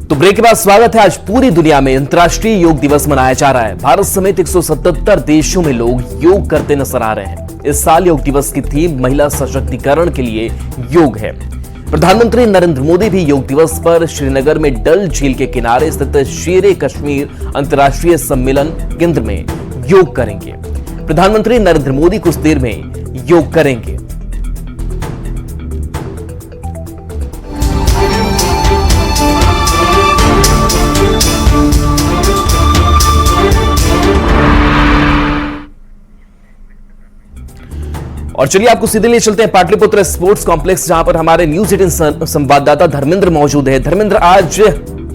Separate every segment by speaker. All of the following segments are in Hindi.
Speaker 1: तो ब्रेक के बाद स्वागत है। आज पूरी दुनिया में अंतर्राष्ट्रीय योग दिवस मनाया जा रहा है। भारत समेत 177 देशों में लोग योग करते नजर आ रहे हैं। इस साल योग दिवस की थीम महिला सशक्तिकरण के लिए योग है। प्रधानमंत्री नरेंद्र मोदी भी योग दिवस पर श्रीनगर में डल झील के किनारे स्थित शेर कश्मीर अंतर्राष्ट्रीय सम्मेलन केंद्र में योग करेंगे। प्रधानमंत्री नरेंद्र मोदी कुछ देर में योग करेंगे। और चलिए आपको सीधे लिए चलते हैं पाटलिपुत्र स्पोर्ट्स कॉम्प्लेक्स, जहां पर हमारे न्यूज 18 संवाददाता धर्मेंद्र मौजूद है। धर्मेंद्र, आज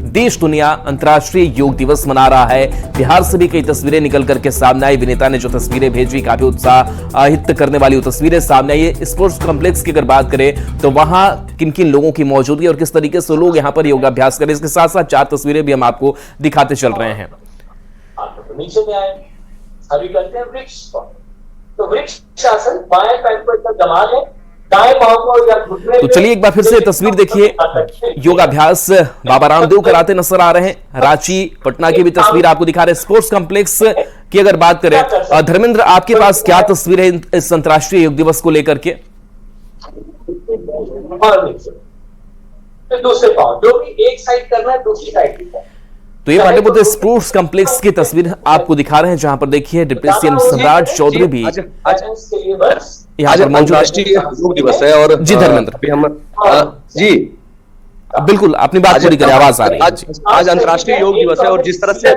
Speaker 1: देश दुनिया अंतर्राष्ट्रीय योग दिवस मना रहा है। बिहार से भी कई तस्वीरें निकल करके सामने आई। विनेता ने जो तस्वीरें भेजी, काफी उत्साहित करने वाली वो तस्वीरें सामने आई। स्पोर्ट्स कॉम्प्लेक्स की अगर बात करें तो वहां किन किन लोगों की मौजूदगी और किस तरीके से लोग यहां पर योगाभ्यास करें, इसके साथ साथ 4 तस्वीरें भी हम आपको दिखाते चल रहे हैं।
Speaker 2: नीचे में आए, अभी करते हैं वृक्ष, तो वृक्ष आसन बाएं पैर पर दबा लें, दाएं पांव को या घुटने। तो
Speaker 1: चलिए एक बार फिर से तस्वीर देखिए। योगाभ्यास बाबा रामदेव कराते नजर आ रहे हैं। रांची, पटना की भी तस्वीर आपको दिखा रहे हैं। स्पोर्ट्स कॉम्प्लेक्स की अगर बात करें, धर्मेंद्र, आपके पास क्या तस्वीर है इस अंतर्राष्ट्रीय योग दिवस को लेकर के?
Speaker 2: दूसरे पांव जो भी एक साइड करना है, दूसरी साइड भी करना।
Speaker 1: तो ये पाटलिपुत्र स्पोर्ट्स कॉम्प्लेक्स की तस्वीर आपको दिखा रहे हैं, जहां पर देखिए डिप्टी सीएम सम्राट चौधरी भी यहाँ पर मौजूद।
Speaker 3: राष्ट्रीय योग दिवस है और
Speaker 1: जी धर्मेंद्र,
Speaker 3: हम जी
Speaker 1: बिल्कुल अपनी बात पूरी करें, आवाज आ रही है।
Speaker 3: आज अंतर्राष्ट्रीय योग दिवस है और जिस तरह से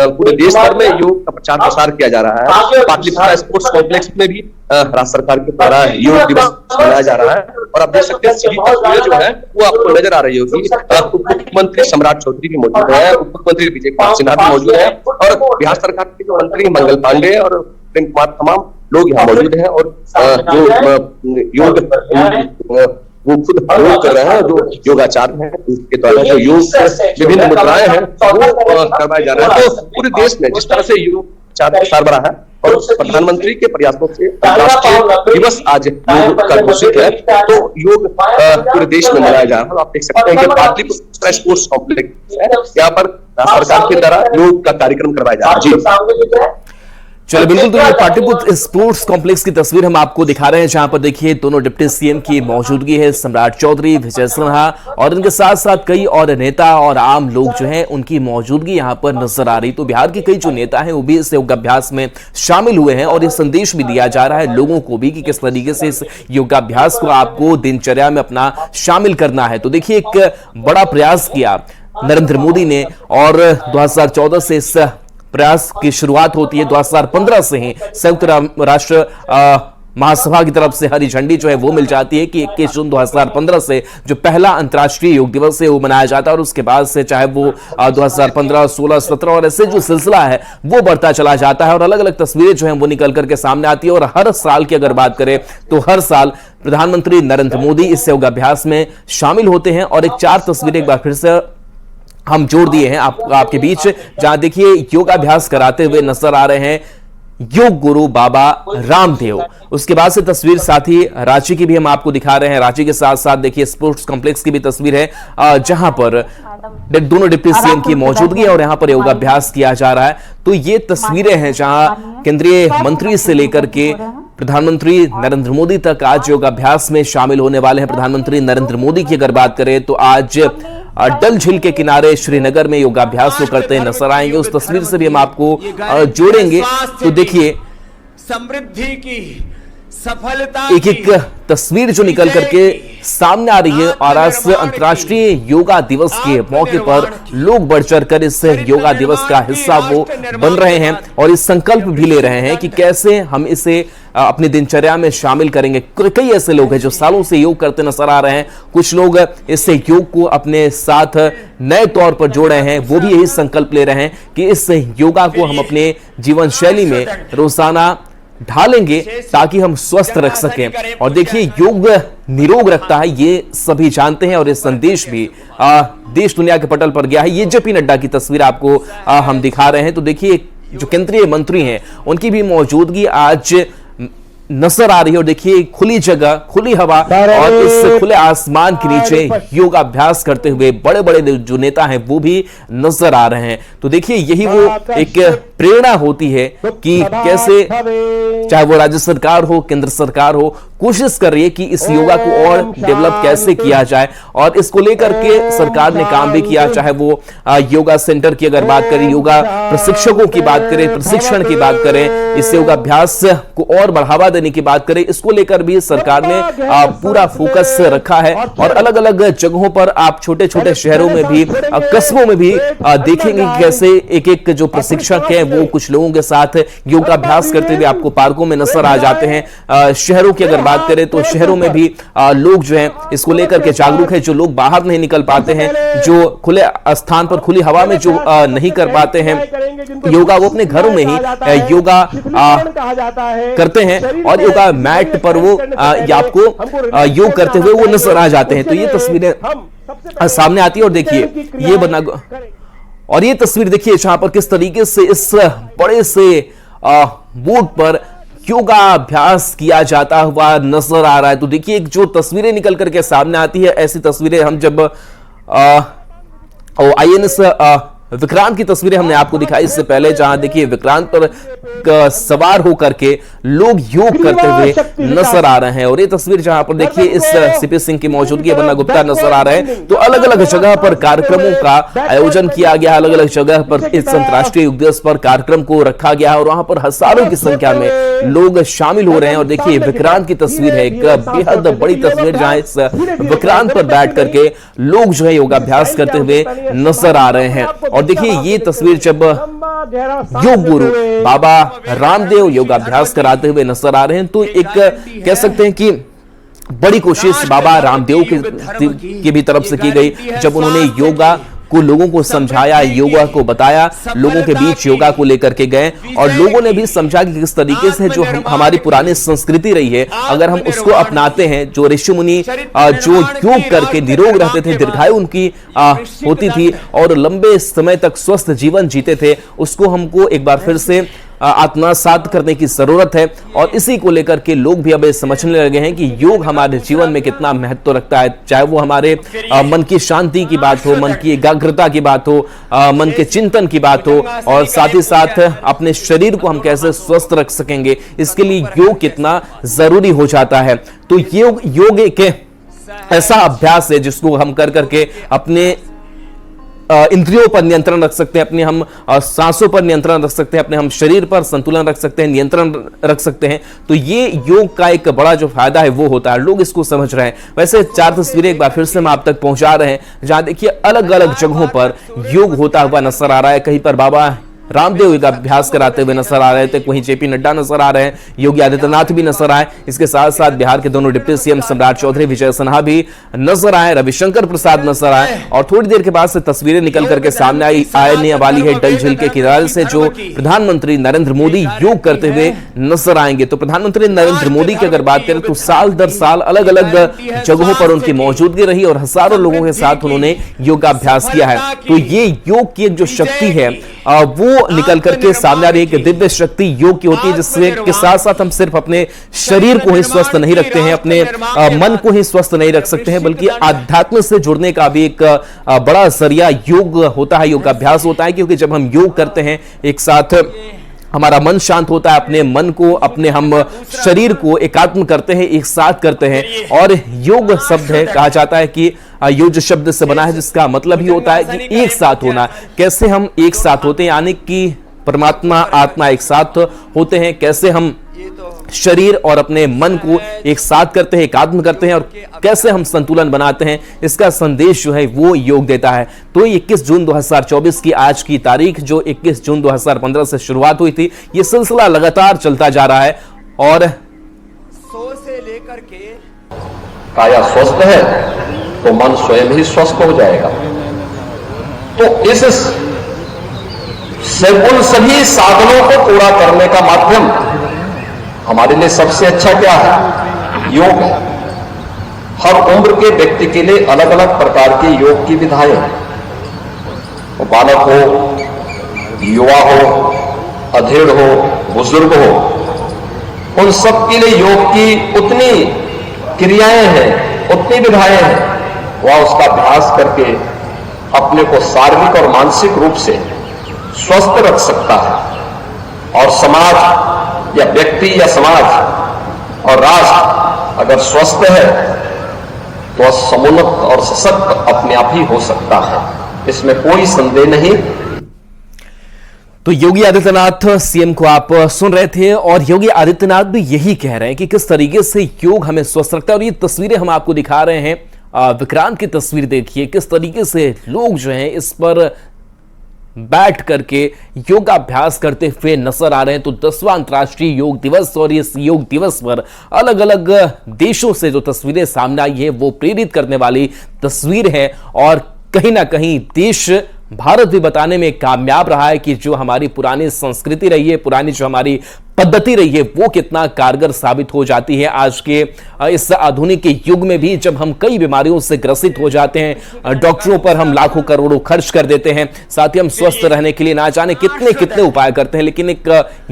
Speaker 3: पूरे देश भर में योग का प्रचार प्रसार किया जा रहा है, पाटलिपुत्र स्पोर्ट्स कॉम्प्लेक्स में भी राज्य सरकार के द्वारा योग दिवस मनाया जा रहा है। और आप देख सकते हैं सीधी तस्वीरें जो है वो आपको नजर आ रही होगी। उप मुख्यमंत्री सम्राट चौधरी भी मौजूद है, उप मुख्यमंत्री विजय कुमार सिन्हा भी मौजूद है और बिहार सरकार के जो मंत्री मंगल पांडे और प्रेम कुमार, तमाम लोग यहाँ मौजूद हैं। और जो योग वो खुद योग कर रहे हैं, जो योगाचार्य हैं उसके द्वारा जो योग विभिन्न मुद्राएं हैं वो करवाए जा रहे हैं। तो पूरे देश में जिस तरह से योग प्रसार बढ़ा है और प्रधानमंत्री के प्रयासों से राष्ट्रीय दिवस आज योग का घोषित है, तो योग पूरे देश में मनाया जा रहा है। आप देख सकते हैं कि पाटलिपुत्र स्पोर्ट्स कॉम्प्लेक्स है, यहाँ पर सरकार के द्वारा योग का कार्यक्रम करवाया जा रहा है। जी
Speaker 1: चलो बिल्कुल, तो ये पाटलिपुत्र स्पोर्ट्स कॉम्प्लेक्स की तस्वीर हम आपको दिखा रहे हैं, जहां पर देखिए दोनों डिप्टी सीएम की मौजूदगी है। सम्राट चौधरी, विजय सिन्हा और इनके साथ साथ कई और नेता और आम लोग जो हैं उनकी मौजूदगी यहां पर नजर आ रही। तो बिहार के कई जो नेता हैं वो भी इस योगाभ्यास में शामिल हुए हैं और ये संदेश भी दिया जा रहा है लोगों को भी कि किस तरीके से इस योगाभ्यास को आपको दिनचर्या में अपना शामिल करना है। तो देखिए एक बड़ा प्रयास किया नरेंद्र मोदी ने और 2014 से इस प्रयास की शुरुआत होती है। 2015 से ही संयुक्त राष्ट्र महासभा की तरफ से हरी झंडी जो है वो मिल जाती है कि 21 जून 2015 से जो पहला अंतर्राष्ट्रीय योग दिवस है वो मनाया जाता है। और उसके बाद से चाहे वो 2015, 16, 17 और ऐसे जो सिलसिला है वो बढ़ता चला जाता है और अलग अलग तस्वीरें जो हैं वो निकल करके सामने आती है। और हर साल की अगर बात करें तो हर साल प्रधानमंत्री नरेंद्र मोदी इस योगाभ्यास में शामिल होते हैं। और एक 4 तस्वीरें एक बार फिर से हम जोड़ दिए हैं आपके बीच, जहां देखिए योगाभ्यास कराते हुए नजर आ रहे हैं योग गुरु बाबा रामदेव। उसके बाद से तस्वीर साथ ही रांची की भी हम आपको दिखा रहे हैं। रांची के साथ साथ देखिए स्पोर्ट्स कॉम्प्लेक्स की भी तस्वीर है, जहां पर दोनों डिप्टी सीएम की मौजूदगी है और यहां पर योगाभ्यास किया जा रहा है। तो ये तस्वीरें हैं जहां केंद्रीय मंत्री से लेकर के प्रधानमंत्री नरेंद्र मोदी तक आज योगाभ्यास में शामिल होने वाले हैं। प्रधानमंत्री नरेंद्र मोदी की अगर बात करें तो आज डल झील के किनारे श्रीनगर में योगाभ्यास तो करते नजर आएंगे। उस तस्वीर से भी हम आपको जोड़ेंगे। तो देखिए
Speaker 4: समृद्धि की सफलता
Speaker 1: एक एक तस्वीर जो निकल करके सामने आ रही है। और आज अंतर्राष्ट्रीय योगा दिवस के मौके पर लोग बढ़ चढ़कर इस योगा दिवस का हिस्सा वो बन रहे हैं और इस संकल्प भी ले रहे हैं कि कैसे हम इसे अपनी दिनचर्या में शामिल करेंगे। कई ऐसे लोग हैं जो सालों से योग करते नजर आ रहे हैं। कुछ लोग इससे योग को अपने साथ नए तौर पर जोड़ रहे हैं, वो भी यही संकल्प ले रहे हैं कि इस योगा को हम अपने जीवन शैली में रोजाना ढालेंगे ताकि हम स्वस्थ रख सकें। और देखिए योग निरोग रखता है, ये सभी जानते हैं और ये संदेश भी देश दुनिया के पटल पर गया है। ये जेपी नड्डा की तस्वीर आपको हम दिखा रहे हैं। तो देखिए जो केंद्रीय मंत्री हैं उनकी भी मौजूदगी आज नजर आ रही है। और देखिए खुली जगह, खुली हवा और इस खुले आसमान के नीचे योगाभ्यास करते हुए बड़े बड़े जो नेता हैं वो भी नजर आ रहे हैं। तो देखिए यही वो एक प्रेरणा होती है कि कैसे चाहे वो राज्य सरकार हो, केंद्र सरकार हो, कोशिश कर रही है कि इस योगा को और डेवलप कैसे किया जाए। और इसको लेकर के सरकार ने काम भी किया, चाहे वो योगा सेंटर की अगर बात करें, योगा प्रशिक्षकों की बात करें, प्रशिक्षण की बात करें, इस योगाभ्यास को और बढ़ावा देने की बात करें, इसको लेकर भी सरकार ने पूरा फोकस रखा है। और अलग अलग जगहों पर आप छोटे छोटे शहरों में भी, कस्बों में भी देखेंगे कि कैसे एक एक जो प्रशिक्षक हैं वो कुछ लोगों के साथ योगाभ्यास करते हुए आपको पार्कों में नजर आ जाते हैं। शहरों की अगर बात करें तो शहरों में भी लोग जो हैं इसको लेकर के जागरूक है। जो लोग बाहर नहीं निकल पाते हैं, जो खुले स्थान पर खुली हवा में जो नहीं कर पाते हैं योगा, वो अपने घरों में ही योगा करते हैं और योगा मैट पर वो आपको योग करते हुए वो नजर आ जाते हैं। तो ये तस्वीरें सामने आती है और देखिए ये बना, और ये तस्वीर देखिए जहां पर किस तरीके से इस बड़े से बोर्ड पर योगा अभ्यास किया जाता हुआ नजर आ रहा है। तो देखिए जो तस्वीरें निकल करके सामने आती है, ऐसी तस्वीरें हम जब INS विक्रांत की तस्वीरें हमने आपको दिखाई इससे पहले, जहां देखिए विक्रांत पर सवार होकर के लोग योग करते हुए नजर आ रहे हैं। और ये तस्वीर जहां पर देखिए इस CP सिंह की मौजूदगी, बन्ना गुप्ता नजर आ रहे हैं। तो अलग अलग जगह पर कार्यक्रमों का आयोजन किया गया, अलग अलग जगह पर इस अंतर्राष्ट्रीय योग दिवस पर कार्यक्रम को रखा गया है और वहां पर हजारों की संख्या में लोग शामिल हो रहे हैं। और देखिए विक्रांत की तस्वीर है, एक बेहद बड़ी तस्वीर जहां इस विक्रांत पर बैठ करके लोग जो है योगाभ्यास करते हुए नजर आ रहे हैं। और देखिए ये तस्वीर जब योग गुरु बाबा रामदेव योगाभ्यास कराते हुए नजर आ रहे हैं, तो एक कह सकते हैं कि बड़ी कोशिश बाबा रामदेव की भी तरफ से की गई, जब उन्होंने योगा को लोगों को समझाया, योगा को बताया, लोगों के बीच योगा को लेकर के गए और लोगों ने भी समझा कि किस तरीके से जो हमारी पुरानी संस्कृति रही है, अगर हम उसको अपनाते हैं, जो ऋषि मुनि जो योग करके निरोग रहते थे, दीर्घायु उनकी होती थी और लंबे समय तक स्वस्थ जीवन जीते थे, उसको हमको एक बार फिर से आत्मसात करने की जरूरत है। और इसी को लेकर के लोग भी अब समझने लगे हैं कि योग हमारे जीवन में कितना महत्व रखता है, चाहे वो हमारे मन की शांति की बात हो, मन की एकाग्रता की बात हो, मन के चिंतन की बात हो, और साथ ही साथ अपने शरीर को हम कैसे स्वस्थ रख सकेंगे, इसके लिए योग कितना जरूरी हो जाता है। तो योग एक ऐसा अभ्यास है जिसको हम कर करके अपने इंद्रियों पर नियंत्रण रख सकते हैं, अपने हम सांसों पर नियंत्रण रख सकते हैं, अपने हम शरीर पर संतुलन रख सकते हैं, नियंत्रण रख सकते हैं। तो ये योग का एक बड़ा जो फायदा है वो होता है, लोग इसको समझ रहे हैं। वैसे 4 तस्वीरें एक बार फिर से हम आप तक पहुंचा रहे हैं, जहां देखिए अलग अलग जगहों पर योग होता हुआ नजर आ रहा है। कहीं पर बाबा रामदेव योगा अभ्यास कराते हुए नजर आ रहे थे, वहीं JP नड्डा नजर आ रहे हैं, योगी आदित्यनाथ भी नजर आए। इसके साथ साथ बिहार के दोनों डिप्टी CM सम्राट चौधरी, विजय सिन्हा भी नजर आए, रविशंकर प्रसाद नजर आए। और थोड़ी देर के बाद से तस्वीरें निकल करके सामने आने वाली है डल झील के किनारे से, जो प्रधानमंत्री नरेंद्र मोदी योग करते हुए नजर आएंगे। तो प्रधानमंत्री नरेंद्र मोदी की अगर बात करें तो साल दर साल अलग अलग जगहों पर उनकी मौजूदगी रही और हजारों लोगों के साथ उन्होंने योगाभ्यास किया है। तो ये योग की एक जो शक्ति है वो निकल करके सामने आ रही है कि दिव्य शक्ति योग की होती है, जिससे के साथ साथ हम सिर्फ अपने शरीर को ही स्वस्थ नहीं रखते हैं, अपने मन को ही स्वस्थ नहीं रख सकते हैं, बल्कि आध्यात्म से जुड़ने का भी एक बड़ा जरिया योग होता है, योगाभ्यास होता है। क्योंकि जब हम योग करते हैं एक साथ हमारा मन शांत होता है, अपने मन को, अपने हम शरीर को एकात्म करते हैं, एक साथ करते हैं। और योग शब्द है, कहा जाता है कि योग शब्द से बना है, जिसका मतलब ही होता है कि एक साथ होना। कैसे हम एक साथ होते हैं, यानी कि परमात्मा आत्मा एक साथ होते हैं, कैसे हम शरीर और अपने मन को एक साथ करते हैं, एकात्म करते हैं, और कैसे हम संतुलन बनाते हैं, इसका संदेश जो है वो योग देता है। तो 21 जून 2024 की आज की तारीख, जो 21 जून 2015 से शुरुआत हुई थी, ये सिलसिला लगातार चलता जा रहा है। और
Speaker 4: सो से लेकर के
Speaker 3: काया स्वस्थ है तो मन स्वयं ही स्वस्थ हो जाएगा। तो इस उन सभी साधनों को पूरा करने का माध्यम हमारे लिए सबसे अच्छा क्या है? योग है। हर उम्र के व्यक्ति के लिए अलग अलग प्रकार की योग की विधाएं हैं। वो बालक हो, युवा हो, अधेड़ हो, बुजुर्ग हो, उन सब के लिए योग की उतनी क्रियाएं हैं, उतनी विधाएं हैं, वह उसका अभ्यास करके अपने को शारीरिक और मानसिक रूप से स्वस्थ रख सकता है। और समाज या व्यक्ति या समाज और राष्ट्र अगर स्वस्थ है तो समुन्नत और सशक्त अपने आप ही हो सकता है, इसमें कोई संदेह नहीं।
Speaker 1: तो योगी आदित्यनाथ सीएम को आप सुन रहे थे और योगी आदित्यनाथ भी यही कह रहे हैं कि किस तरीके से योग हमें स्वस्थ रखता है। और ये तस्वीरें हम आपको दिखा रहे हैं, विक्रांत की तस्वीर देखिए, किस तरीके से लोग जो हैं इस पर बैठ करके योगाभ्यास करते हुए नजर आ रहे हैं। तो 10वां अंतर्राष्ट्रीय योग दिवस और इस योग दिवस पर अलग अलग देशों से जो तस्वीरें सामने आई है वो प्रेरित करने वाली तस्वीर है। और कहीं ना कहीं देश भारत भी बताने में कामयाब रहा है कि जो हमारी पुरानी संस्कृति रही है, पुरानी जो हमारी पद्धति रही है, वो कितना कारगर साबित हो जाती है आज के इस आधुनिक युग में भी, जब हम कई बीमारियों से ग्रसित हो जाते हैं, डॉक्टरों पर हम लाखों करोड़ों खर्च कर देते हैं, साथ ही हम स्वस्थ रहने के लिए ना जाने कितने कितने उपाय करते हैं। लेकिन एक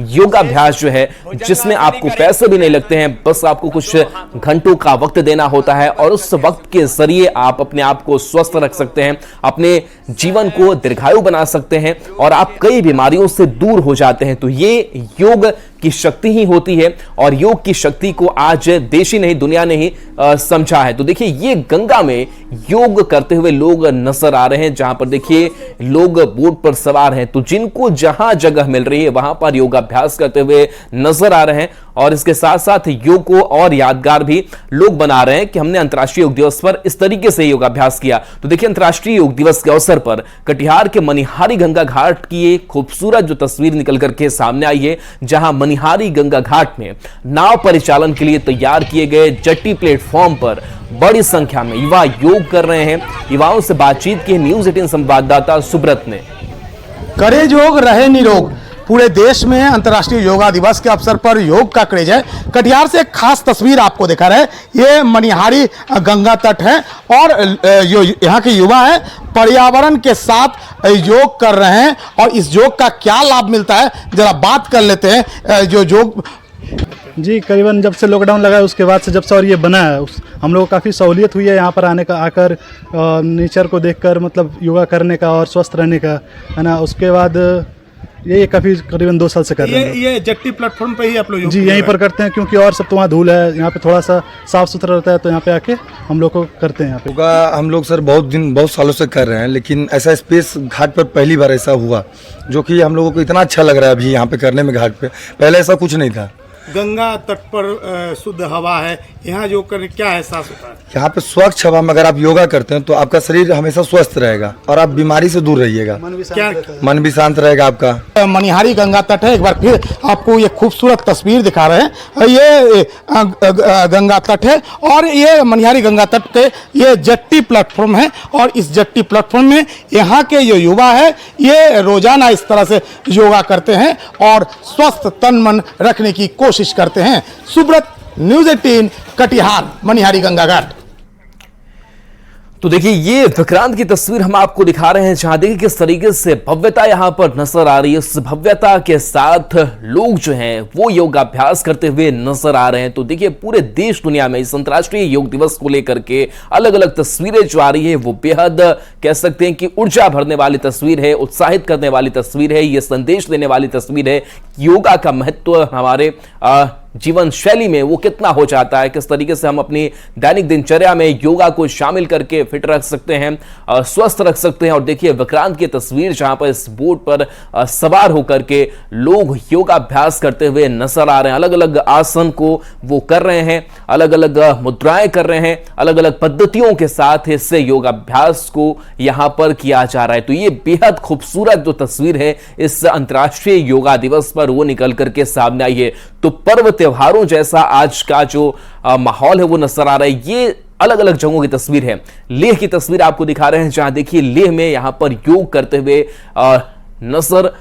Speaker 1: योगाभ्यास जो है जिसमें आपको पैसे भी नहीं लगते हैं, बस आपको कुछ घंटों का वक्त देना होता है और उस वक्त के जरिए आप अपने आप को स्वस्थ रख सकते हैं, अपने जीवन को दीर्घायु बना सकते हैं और आप कई बीमारियों से दूर हो जाते हैं। तो ये योग की शक्ति ही होती है और योग की शक्ति को आज देश ही नहीं दुनिया ने ही समझा है। तो देखिए ये गंगा में योग करते हुए लोग नजर आ रहे हैं, जहां पर देखिए लोग बोट पर सवार हैं। तो जिनको जहां जगह मिल रही है वहां पर योगाभ्यास करते हुए नजर आ रहे हैं और इसके साथ साथ योग को और यादगार भी लोग बना रहे हैं कि हमने अंतर्राष्ट्रीय योग दिवस पर इस तरीके से योगाभ्यास किया। तो देखिए अंतर्राष्ट्रीय योग दिवस के अवसर पर कटिहार के मनिहारी गंगा घाट की एक खूबसूरत जो तस्वीर निकल करके सामने आई है, जहां मनिहारी गंगा घाट में नाव परिचालन के लिए तैयार किए गए जेट्टी प्लेटफॉर्म पर बड़ी संख्या में युवा योग कर रहे हैं। युवाओं से बातचीत की न्यूज़ 18 संवाददाता सुब्रत ने।
Speaker 5: करे योग रहे निरोग। पूरे देश में अंतर्राष्ट्रीय योगा दिवस के अवसर पर योग का क्रेज है। कटिहार से एक खास तस्वीर आपको दिखा रहे हैं, ये मनिहारी गंगा तट है और जो यहाँ के युवा हैं पर्यावरण के साथ योग कर रहे हैं और इस योग का क्या लाभ मिलता है जरा बात कर लेते हैं। जो योग
Speaker 6: जी करीबन जब से लॉकडाउन लगा है उसके बाद से जब से और ये बना है हम लोगों को काफ़ी सहूलियत हुई है यहाँ पर आने का, आकर नेचर को देखकर मतलब योगा करने का और स्वस्थ रहने का, है ना। उसके बाद ये काफ़ी करीबन 2 साल से कर रहे हैं।
Speaker 5: ये जेट्टी प्लेटफॉर्म पे ही आप लोग
Speaker 6: जी यहीं पर करते हैं क्योंकि और सब तो वहाँ धूल है, यहाँ पे थोड़ा सा साफ़ सुथरा रहता है, तो यहाँ पे आके हम लोग को करते हैं। यहाँ पे
Speaker 7: योगा हम लोग सर बहुत सालों से कर रहे हैं, लेकिन ऐसा स्पेस घाट पर पहली बार ऐसा हुआ जो कि हम लोगों को इतना अच्छा लग रहा है अभी यहाँ पे करने में। घाट पे पहले ऐसा कुछ नहीं था।
Speaker 5: गंगा तट पर शुद्ध हवा है, यहाँ योग करने क्या एहसास होता है?
Speaker 7: यहाँ पे स्वच्छ हवा में अगर आप योगा करते हैं तो आपका शरीर हमेशा स्वस्थ रहेगा और आप बीमारी से दूर रहिएगा, मन भी शांत रहेगा आपका।
Speaker 5: मनिहारी गंगा तट है, एक बार फिर आपको ये खूबसूरत तस्वीर दिखा रहे हैं। ये गंगा तट है और ये मनिहारी गंगा तट पे ये जेट्टी प्लेटफॉर्म है और इस जेट्टी प्लेटफॉर्म में यहाँ के जो युवा है ये रोजाना इस तरह से योगा करते हैं और स्वस्थ तन मन रखने की कोशिश करते हैं। सुब्रत, न्यूज़ 18 कटिहार, मनिहारी गंगा घाट।
Speaker 1: तो देखिए ये विक्रांत की तस्वीर हम आपको दिखा रहे हैं, जहां देखिए किस तरीके से भव्यता यहां पर नजर आ रही है। उस भव्यता के साथ लोग जो हैं वो योगाभ्यास करते हुए नजर आ रहे हैं। तो देखिए पूरे देश दुनिया में इस अंतर्राष्ट्रीय योग दिवस को लेकर के अलग अलग तस्वीरें जो आ रही है वो बेहद कह सकते हैं कि ऊर्जा भरने वाली तस्वीर है, उत्साहित करने वाली तस्वीर है, ये संदेश देने वाली तस्वीर है। योगा का महत्व हमारे जीवन शैली में वो कितना हो जाता है, किस तरीके से हम अपनी दैनिक दिनचर्या में योगा को शामिल करके फिट रख सकते हैं, स्वस्थ रख सकते हैं। और देखिए विक्रांत की तस्वीर जहां पर इस बोट पर सवार होकर के लोग योगाभ्यास करते हुए नजर आ रहे हैं। अलग अलग आसन को वो कर रहे हैं, अलग अलग मुद्राएं कर रहे हैं, अलग अलग पद्धतियों के साथ इससे योगाभ्यास को यहां पर किया जा रहा है। तो ये बेहद खूबसूरत जो तस्वीर है इस अंतर्राष्ट्रीय योगा दिवस पर वो निकल करके सामने आई है। तो पर्व त्योहारों जैसा आज का जो माहौल है वो नजर आ रहा है। ये अलग अलग जगहों की तस्वीर है। लेह की तस्वीर आपको दिखा रहे हैं, जहां देखिए लेह में यहां पर योग करते हुए नजर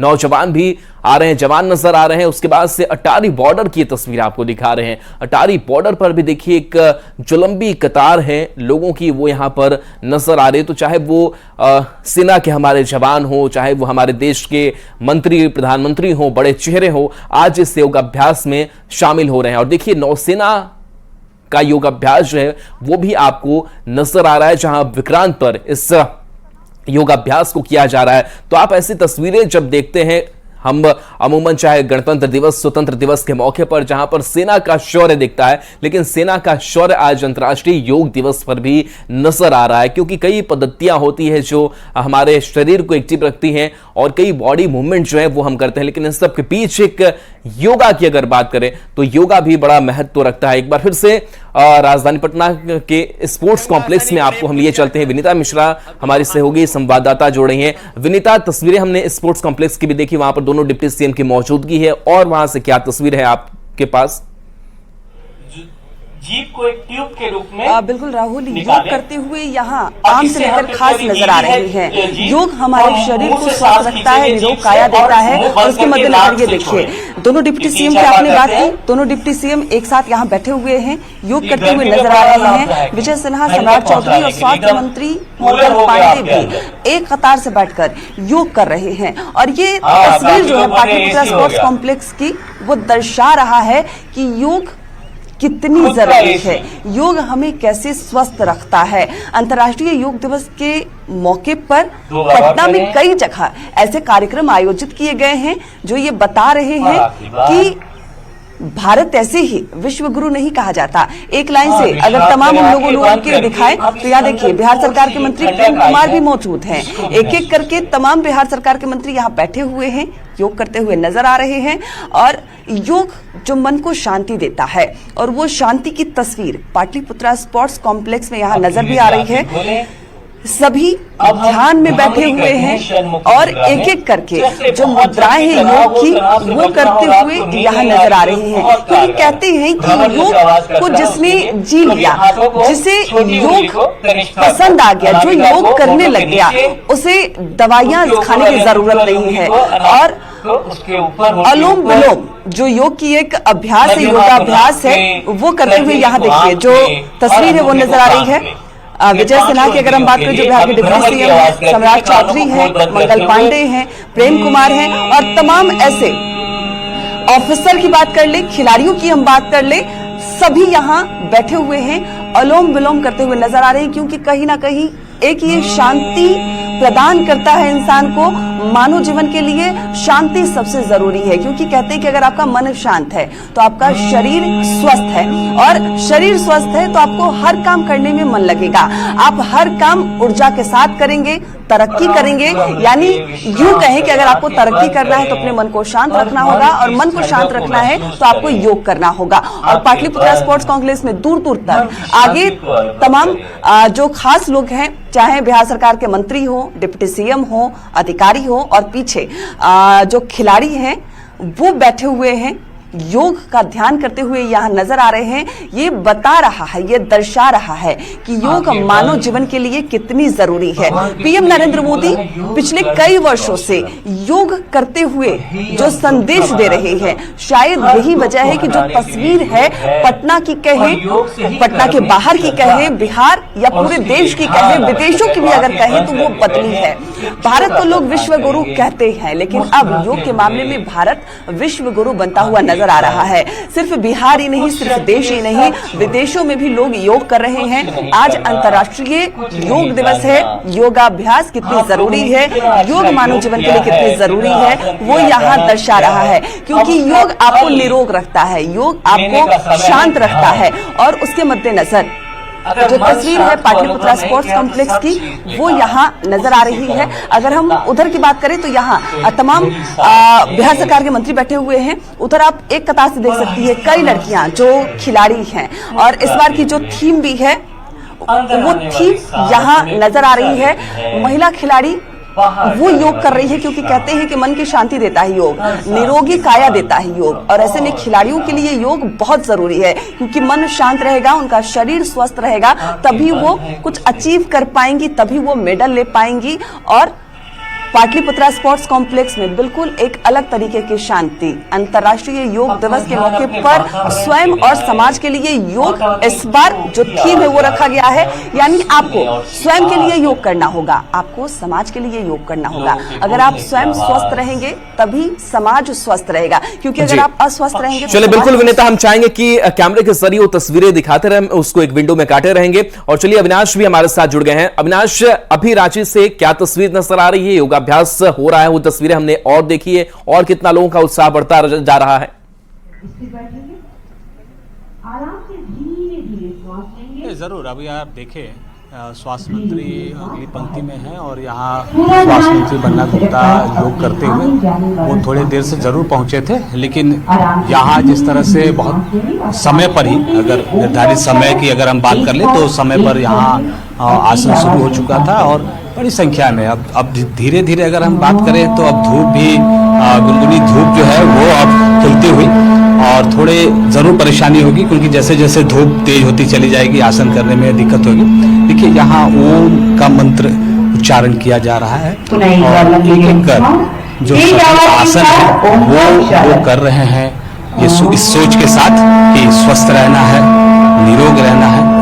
Speaker 1: नौजवान भी आ रहे हैं, जवान नजर आ रहे हैं। उसके बाद से अटारी बॉर्डर की तस्वीर आपको दिखा रहे हैं। अटारी बॉर्डर पर भी देखिए एक जो लंबी कतार है लोगों की, वो यहां पर नजर आ रही है। तो चाहे वो सेना के हमारे जवान हो, चाहे वो हमारे देश के मंत्री, प्रधानमंत्री हो, बड़े चेहरे हो, आज इस योगाभ्यास में शामिल हो रहे हैं। और देखिए नौसेना का योगाभ्यास जो है वो भी आपको नजर आ रहा है, जहां विक्रांत पर इस योगाभ्यास को किया जा रहा है। तो आप ऐसी तस्वीरें जब देखते हैं, हम अमूमन चाहे गणतंत्र दिवस, स्वतंत्र दिवस के मौके पर जहां पर सेना का शौर्य दिखता है, लेकिन सेना का शौर्य आज अंतर्राष्ट्रीय योग दिवस पर भी नजर आ रहा है। क्योंकि कई पद्धतियां होती है जो हमारे शरीर को एक्टिव रखती हैं और कई बॉडी मूवमेंट जो है वो हम करते हैं, लेकिन इन सब के पीछे एक योगा की अगर बात करें तो योगा भी बड़ा महत्व रखता है। एक बार फिर से राजधानी पटना के स्पोर्ट्स कॉम्प्लेक्स में आपको हम लिए चलते हैं। विनीता मिश्रा हमारी सहयोगी संवाददाता जोड़ रही हैं। विनीता, तस्वीरें हमने स्पोर्ट्स कॉम्प्लेक्स की भी देखी, वहां पर दोनों डिप्टी सीएम की मौजूदगी है, और वहां से क्या तस्वीर है आपके पास?
Speaker 8: जीप को एक ट्यूब के रूप में
Speaker 9: बिल्कुल राहुल, योग करते हुए यहाँ आम से लेकर खास नजर आ रहे हैं। योग हमारे शरीर को स्वस्थ रखता है, निरोग काया देता है। और उसके मद्देनजर ये देखिए दोनों डिप्टी सीएम की आपने बात की, दोनों डिप्टी सीएम एक साथ यहाँ बैठे हुए हैं, योग करते हुए नजर आ रहे हैं। विजय सिन्हा, सम्राट चौधरी और स्वास्थ्य मंत्री मंगल पांडे भी एक कतार से बैठकर योग कर रहे हैं। और ये तस्वीर जो है पाटलिपुत्रा स्पोर्ट्स कॉम्प्लेक्स की, वो दर्शा रहा है कि योग कितनी जरूरी है, योग हमें कैसे स्वस्थ रखता है। अंतर्राष्ट्रीय योग दिवस के मौके पर पटना में कई जगह ऐसे कार्यक्रम आयोजित किए गए हैं जो ये बता रहे हैं कि भारत ऐसे ही विश्व गुरु नहीं कहा जाता। एक लाइन से अगर तमाम हम लोगों के दिखाएं तो यहाँ देखिए बिहार सरकार के मंत्री प्रेम कुमार भी मौजूद हैं। एक एक करके तमाम बिहार सरकार के मंत्री यहाँ बैठे हुए हैं, योग करते हुए नजर आ रहे हैं। और योग जो मन को शांति देता है, और वो शांति की तस्वीर पाटलिपुत्रा स्पोर्ट्स कॉम्प्लेक्स में यहाँ नजर भी आ रही है। सभी ध्यान में बैठे हुए हैं और एक एक करके जो मुद्राएं हैं योग की, वो करते हुए यहाँ नजर आ रही हैं। क्योंकि कहते हैं कि योग को जिसने जी लिया, जिसे योग पसंद आ गया, जो योग करने लग गया, उसे दवाइयां खाने की जरूरत नहीं है। और अनुलोम विलोम जो योग की एक अभ्यास है, योगाभ्यास है, वो करते हुए यहाँ देखिए जो तस्वीर है वो नजर आ रही है। विजय सिन्हा की अगर हम बात करें जो बिहार के डिप्टी सीएम है, सम्राट चौधरी हैं, मंगल पांडे हैं, प्रेम कुमार हैं, और तमाम ऐसे ऑफिसर की बात कर ले, खिलाड़ियों की हम बात कर ले, सभी यहाँ बैठे हुए हैं, अनुलोम विलोम करते हुए नजर आ रहे हैं। क्योंकि कहीं ना कहीं एक ये शांति प्रदान करता है इंसान को। मानव जीवन के लिए शांति सबसे जरूरी है, क्योंकि कहते हैं कि अगर आपका मन शांत है तो आपका शरीर स्वस्थ है, और शरीर स्वस्थ है तो आपको हर काम करने में मन लगेगा। आप हर काम ऊर्जा के साथ करेंगे, तरक्की करेंगे। यानी यूं कहें कि अगर आपको तरक्की करना है तो अपने मन को शांत रखना होगा, और मन को शांत रखना है तो आपको योग करना होगा। और पाटलिपुत्रा स्पोर्ट्स कॉम्प्लेक्स में दूर दूर तक आगे तमाम जो खास लोग हैं, चाहे बिहार सरकार के मंत्री हो, डिप्टी सीएम हो, अधिकारी हो, और पीछे जो खिलाड़ी हैं वो बैठे हुए हैं, योग का ध्यान करते हुए यहाँ नजर आ रहे हैं। ये बता रहा है, ये दर्शा रहा है कि योग मानव जीवन के लिए कितनी जरूरी है। पीएम नरेंद्र मोदी पिछले कई वर्षों से योग करते हुए जो संदेश दे रहे हैं, शायद यही वजह है कि जो तस्वीर है पटना की कहे, पटना के बाहर की कहे, बिहार या पूरे देश की कहे, विदेशों की भी अगर कहे तो वो बदली है। भारत को लोग विश्व गुरु कहते हैं, लेकिन अब योग के मामले में भारत विश्व गुरु बनता हुआ नजर आ रहा है। सिर्फ बिहार ही नहीं, सिर्फ देश ही नहीं, विदेशों में भी लोग योग कर रहे हैं। आज अंतर्राष्ट्रीय योग दिवस है। योगाभ्यास कितनी जरूरी है, योग मानव जीवन के लिए कितनी जरूरी है, वो यहाँ दर्शा रहा है। क्योंकि योग आपको निरोग रखता है, योग आपको शांत रखता है। और उसके मद्देनजर जो तस्वीर है पाटलिपुत्रा स्पोर्ट्स कॉम्प्लेक्स की, वो यहाँ नजर आ रही है। अगर हम उधर की बात करें तो यहाँ तमाम बिहार सरकार के मंत्री बैठे हुए हैं। उधर आप एक कतार से देख सकती है कई लड़कियां जो खिलाड़ी हैं, और इस बार की जो थीम भी है वो थीम यहाँ नजर आ रही है। महिला खिलाड़ी वो योग कर रही है, क्योंकि कहते हैं कि मन की शांति देता है योग, निरोगी काया देता है योग। और ऐसे में खिलाड़ियों के लिए योग बहुत जरूरी है, क्योंकि मन शांत रहेगा, उनका शरीर स्वस्थ रहेगा, तभी वो कुछ अचीव कर पाएंगी, तभी वो मेडल ले पाएंगी। और पाटलिपुत्रा स्पोर्ट्स कॉम्प्लेक्स में बिल्कुल एक अलग तरीके की शांति। अंतर्राष्ट्रीय योग दिवस के मौके पर स्वयं और समाज के लिए योग, इस बार जो थीम है वो रखा गया है, यानी आपको स्वयं के लिए योग करना होगा, आपको समाज के लिए योग करना होगा। अगर आप स्वयं स्वस्थ रहेंगे तभी समाज स्वस्थ रहेगा, क्योंकि अगर आप अस्वस्थ रहेंगे तो
Speaker 1: चलिए बिल्कुल विनीता, हम चाहेंगे कि कैमरे के जरिए वो तस्वीरें दिखाते रहे, उसको एक विंडो में काटे रहेंगे। और चलिए अविनाश भी हमारे साथ जुड़ गए हैं। अविनाश, अभी रांची से क्या तस्वीर नजर आ रही है? योगाभ्यास हो रहा है, वो तस्वीरें हमने और देखी है, और कितना लोगों का उत्साह बढ़ता जा रहा है?
Speaker 8: जरूर, अभी आप देखें स्वास्थ्य मंत्री अगली पंक्ति में हैं और यहाँ स्वास्थ्य मंत्री बन्ना गुप्ता योग करते हुए वो थोड़ी देर से जरूर पहुँचे थे, लेकिन यहाँ जिस तरह से बहुत समय पर ही, अगर निर्धारित समय की अगर हम बात कर ले तो समय पर यहाँ आसन शुरू हो चुका था और बड़ी संख्या में अब धीरे धीरे अगर हम बात करें तो अब धूप भी गुनगुनी धूप जो है वो अब खिलती हुई, और थोड़े जरूर परेशानी होगी क्योंकि जैसे जैसे धूप तेज होती चली जाएगी आसन करने में दिक्कत होगी। देखिए यहाँ ओम का मंत्र उच्चारण किया जा रहा है और एक एक कर जो आसन है वो कर रहे हैं, ये इस सोच के साथ कि स्वस्थ रहना है, निरोग रहना है।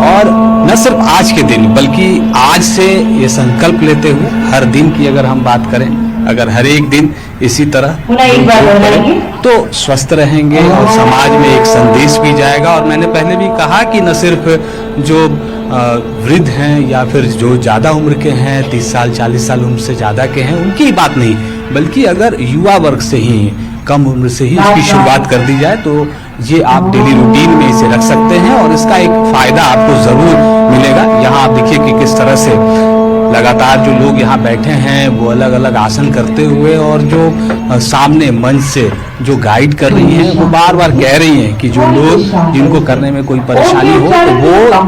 Speaker 8: और न सिर्फ आज के दिन बल्कि आज से ये संकल्प लेते हुए हर दिन की अगर हम बात करें, अगर हर एक दिन इसी तरह करें तो स्वस्थ रहेंगे और समाज में एक संदेश भी जाएगा। और मैंने पहले भी कहा कि न सिर्फ जो वृद्ध हैं या फिर जो ज़्यादा उम्र के हैं, 30 साल 40 साल उम्र से ज़्यादा के हैं, उनकी बात नहीं, बल्कि अगर युवा वर्ग से ही, कम उम्र से ही इसकी शुरुआत कर दी जाए तो ये आप डेली रूटीन में इसे रख सकते हैं और इसका एक फायदा आपको जरूर मिलेगा। यहाँ आप देखिए कि किस तरह से लगातार जो लोग यहाँ बैठे हैं वो अलग अलग आसन करते हुए, और जो सामने मंच से जो गाइड कर रही हैं वो बार बार कह रही हैं कि जो लोग जिनको करने में कोई परेशानी हो तो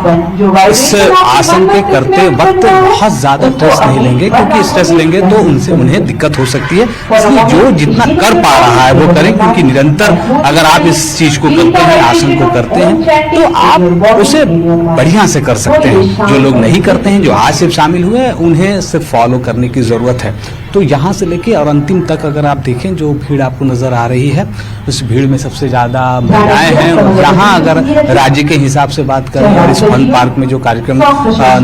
Speaker 8: वो इस आसन के करते वक्त बहुत ज्यादा स्ट्रेस नहीं लेंगे, क्योंकि स्ट्रेस लेंगे तो उन्हें दिक्कत हो सकती है। इसलिए जो जितना कर पा रहा है वो करें, क्योंकि निरंतर अगर आप इस चीज को करते हैं, आसन को करते हैं, तो आप उसे बढ़िया से कर सकते हैं। जो लोग नहीं करते हैं, जो आज सिर्फ शामिल हुए हैं, उन्हें सिर्फ फॉलो करने की जरूरत है। तो यहाँ से लेके और अंतिम तक अगर आप देखें जो भीड़ आपको नजर आ रही है, उस भीड़ में सबसे ज्यादा महिलाएं हैं। और यहाँ अगर राज्य के हिसाब से बात करें और इस फन पार्क में जो कार्यक्रम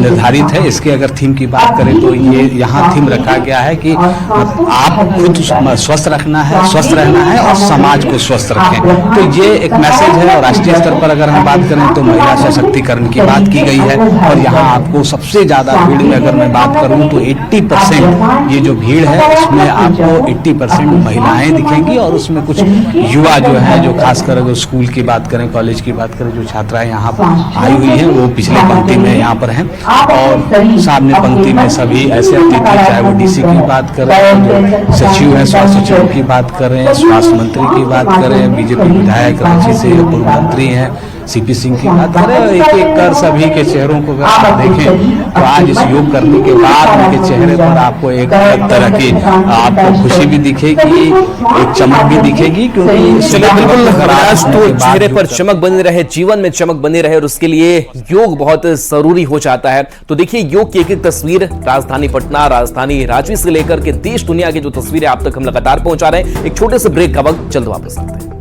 Speaker 8: निर्धारित है, इसके अगर थीम की बात करें तो ये यहाँ थीम रखा गया है कि आप खुद स्वस्थ रखना है, स्वस्थ रहना है और समाज को स्वस्थ रखें। तो ये एक मैसेज है। और राष्ट्रीय स्तर पर अगर हम बात करें तो महिला सशक्तिकरण की बात की गई है। और यहाँ आपको सबसे ज्यादा भीड़ में अगर मैं बात करूँ तो 80% ये जो भीड़ है उसमें आपको 80% महिलाएं दिखेंगी, और उसमें कुछ युवा जो है, जो खासकर अगर स्कूल की बात करें, कॉलेज की बात करें, जो छात्राएं यहाँ पर आई हुई हैं वो पिछले पंक्ति में यहाँ पर हैं। और सामने पंक्ति में सभी ऐसे अतिथि, चाहे वो डीसी की बात करें, जो सचिव हैं, स्वास्थ्य सचिव की बात करें, स्वास्थ्य मंत्री की बात करें, बीजेपी विधायक रांची से पूर्व मंत्री हैं, सीपी सिंह की बात करें, एक एक कर सभी के चेहरों को अगर आप देखें तो आज इस योग करने के बाद उनके चेहरे पर आपको एक तरह की आपको खुशी भी दिखेगी, एक चमक भी दिखेगी, क्योंकि
Speaker 1: बिल्कुल तो चेहरे पर चमक बनी रहे, जीवन में चमक बनी रहे, और उसके लिए योग बहुत जरूरी हो जाता है। तो देखिए योग की एक एक तस्वीर राजधानी पटना, राजधानी रांची से लेकर के देश दुनिया की जो तस्वीरें आप तक हम लगातार पहुंचा रहे हैं। एक छोटे से ब्रेक का वक्त, जल्द वापस आते हैं।